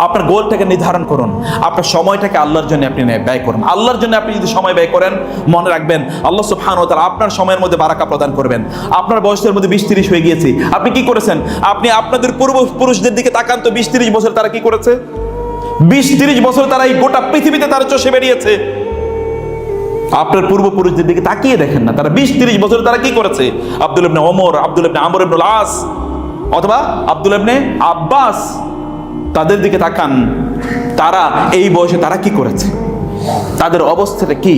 আপনার গোলটাকে নির্ধারণ করুন, আপনার সময়টাকে আল্লাহর জন্য আপনি ব্যয় করুন। আল্লাহর জন্য আপনি যদি সময় ব্যয় করেন, মনে রাখবেন আল্লাহ সুবহানাহু ওয়া তাআলা আপনার সময়ের মধ্যে বারাকা প্রদান করবেন। আপনার বয়সের মধ্যে 20-30 হয়ে গিয়েছে, আপনি কি করেছেন? আপনি আপনাদের পূর্বপুরুষদের দিকে তাকান তো, 20-30 বছর তারা কি করেছে? 20-30 বছর তারা এই গোটা পৃথিবীতে তারা চষে বেরিয়েছে। আপনার পূর্বপুরুষদের দিকে তাকিয়ে দেখেন না, তারা 20-30 বছর তারা কি করেছে? আব্দুল্লাহ ইবনে ওমর, আব্দুল্লাহ ইবনে আমর ইবনে আস অথবা আব্দুল্লাহ ইবনে আব্বাস, তাদের দিকে তাকান, তারা এই বয়সে তারা কি করেছে, তাদের অবস্থাটা কি,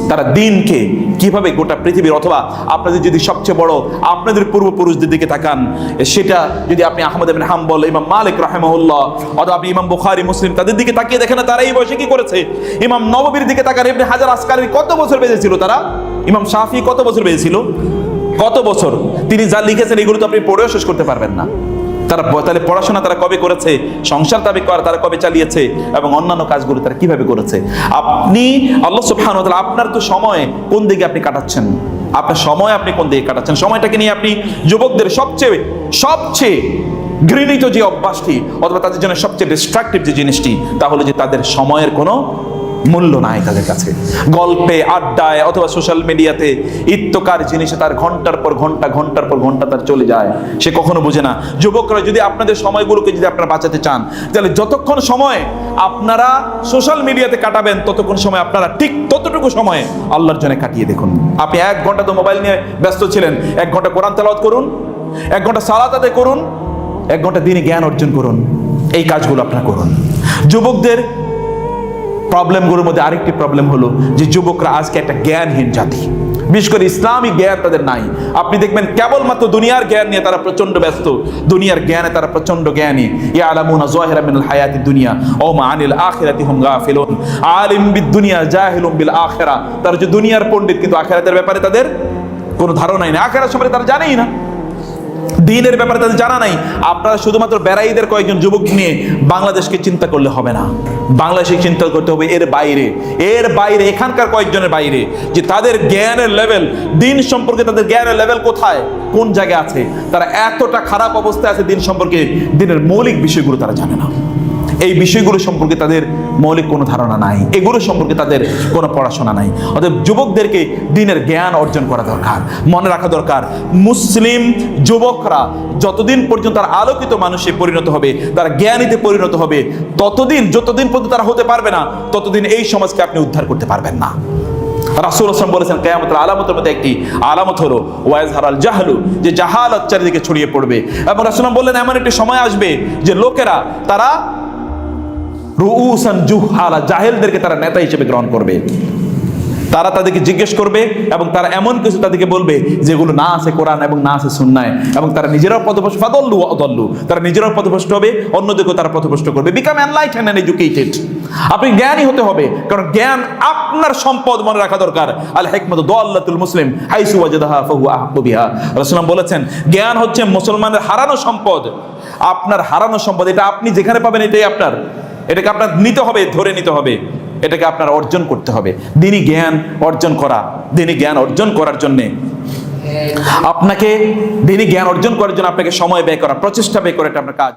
তারা দিনকে কিভাবে গোটা পৃথিবীর, অথবা আপনাদের যদি সবচেয়ে বড় আপনাদের পূর্বপুরুষদের দিকে তাকান, সেটা যদি আপনি আহমদ ইবনে হাম্বল, ইমাম মালিক রাহিমাহুল্লাহ, অথবা আপনি ইমাম বুখারী, মুসলিম, তাদের দিকে তাকিয়ে দেখেন না তারা এই বয়সে কি করেছে। ইমাম নববীর দিকে তাকান, ইবনে হাজার আসকালানি কত বছর বেঁচেছিল তারা, ইমাম শাফি কত বছর বেঁচেছিল, কত বছর তিনি যা লিখেছেন এগুলো তো আপনি পড়েও শেষ করতে পারবেন না। তারা তাহলে পড়াশোনা তারা কবে করেছে, সংসার তারা কবে চালিয়েছে, এবং অন্যান্য কাজগুলো তারা কিভাবে করেছে। আপনি আল্লাহ সুবহানাহু ওয়া তাআলা আপনার তো সময় কোন দিকে আপনি কাটাচ্ছেন, আপনার সময় আপনি কোন দিকে কাটাচ্ছেন, সময়টাকে নিয়ে আপনি যুবকদের সবচেয়ে ঘৃণিত যে অভ্যাসটি, অথবা তাদের জন্য সবচেয়ে ডিস্ট্রাকটিভ যে জিনিসটি, তাহলে যে তাদের সময়ের কোনো মূল্য নাই তাদের কাছে। গল্পে, আড্ডায়, অথবা সোশ্যাল মিডিয়াতে ইত্যকার জিনিসে তার ঘন্টার পর ঘন্টা তার চলে যায়, সে কখনো বোঝে না। যুবকরা যদি আপনাদের সময়গুলোকে যদি আপনারা বাঁচাতে চান, তাহলে যতক্ষণ সময় আপনারা সোশ্যাল মিডিয়াতে কাটাবেন, ততক্ষণ সময় আপনারা ঠিক ততটুকু সময় আল্লাহর জন্য কাটিয়ে দেখুন। আপনি 1 ঘন্টা তো মোবাইল নিয়ে ব্যস্ত ছিলেন, 1 ঘন্টা কোরআন তেলাওয়াত করুন, 1 ঘন্টা সালাত আদায় করুন, 1 ঘন্টা দ্বীনি জ্ঞান অর্জন করুন। এই কাজগুলো আপনারা করুন। যুবকদের প্রবলেমগুলোর মধ্যে আরেকটি প্রবলেম হলো যে যুবকরা আজকে একটা জ্ঞানহীন জাতি, বিশেষ করে ইসলামী জ্ঞান তাদের নাই। আপনি দেখবেন কেবলমাত্র দুনিয়ার জ্ঞান নিয়ে তারা প্রচন্ড ব্যস্ত, দুনিয়ার জ্ঞানে তারা প্রচন্ড জ্ঞানী। ইয়ালামুনা যাহিরাম মিনাল হায়াতিদ দুনিয়া ওয়া মা আনিল আখিরাতি হুম গাফিলুন। আলিম বিদ দুনিয়া জাহিলুম বিল আখিরা। তারা যে দুনিয়ার পণ্ডিত, কিন্তু আখিরাতের ব্যাপারে তাদের কোনো ধারণাই নেই, আখিরাত সম্পর্কে তারা জানেই না, দিনের ব্যাপারে তাদের জানা নাই। আপনারা শুধুমাত্র বেড়াইদের কয়েকজন যুবক নিয়ে বাংলাদেশকে চিন্তা করলে হবে না, বাংলাদেশকে চিন্তা করতে হবে এর বাইরে, এখানকার কয়েকজনের বাইরে, যে তাদের জ্ঞানের লেভেল, দিন সম্পর্কে তাদের জ্ঞানের লেভেল কোথায়, কোন জায়গায় আছে। তারা এতটা খারাপ অবস্থায় আছে দিন সম্পর্কে, দিনের মৌলিক বিষয়গুলো তারা জানে না। এই বিষয়গুলো সম্পর্কে তাদের মৌলিক কোনো ধারণা নাই, এগুলো সম্পর্কে তাদের কোনো পড়াশোনা নাই। অতএব যুবকদেরকে দিনের জ্ঞান অর্জন করা দরকার। মনে রাখা দরকার, মুসলিম যুবকরা যতদিন পর্যন্ত তারা আলোকিত মানুষে পরিণত হবে, তারা জ্ঞানীতে পরিণত হবে, যতদিন পর্যন্ত তারা হতে পারবে না, ততদিন এই সমাজকে আপনি উদ্ধার করতে পারবেন না। রাসূল সাল্লাল্লাহু আলাইহি ওয়াসাল্লাম বলেছেন, কিয়ামতের আলামতের মধ্যে একটি আলামত হলো ওয়াজহারাল জাহলু, যে জাহালাত চারিদিকে ছড়িয়ে পড়বে। এবং রাসূল সাল্লাল্লাহু বললেন, এমন একটি সময় আসবে যে লোকেরা তারা রুউসান জুহালা, জাহেলদেরকে তারা নেতা হিসেবে গ্রহণ করবে। তারা তাদেরকে জিজ্ঞেস করবে এবং তারা এমন কিছু তাদেরকে বলবে যেগুলো না আছে কোরআন এবং না আছে সুন্নায়, এবং তারা নিজেরাও পথভ্রষ্ট, ফাদাল্লু ওয়া আদাল্লু, তারা নিজেরাও পথভ্রষ্ট হবে, অন্যদেরকেও তারা পথভ্রষ্ট করবে। Become enlightened and educated. আপনি জ্ঞানী হতে হবে, কারণ জ্ঞান আপনার সম্পদ। মনে রাখা দরকার, আল হিকমাতু দাল্লাতুল মুসলিম হাইসু ওয়াজাদাহা ফাহুয়া আহqqu বিহা। রাসূলুল্লাহ বলেছেন, জ্ঞান হচ্ছে মুসলমানের হারানো সম্পদ। আপনার হারানো সম্পদ, এটা আপনি যেখানে পাবেন এটাই আপনার, এটাকে আপনার নিতে হবে, ধরে নিতে হবে, এটাকে আপনার অর্জন করতে হবে। দিনী জ্ঞান অর্জন করার জন্য আপনাকে সময় ব্যয় করা, প্রচেষ্টা ব্যয় করা, এটা আপনার কাজ।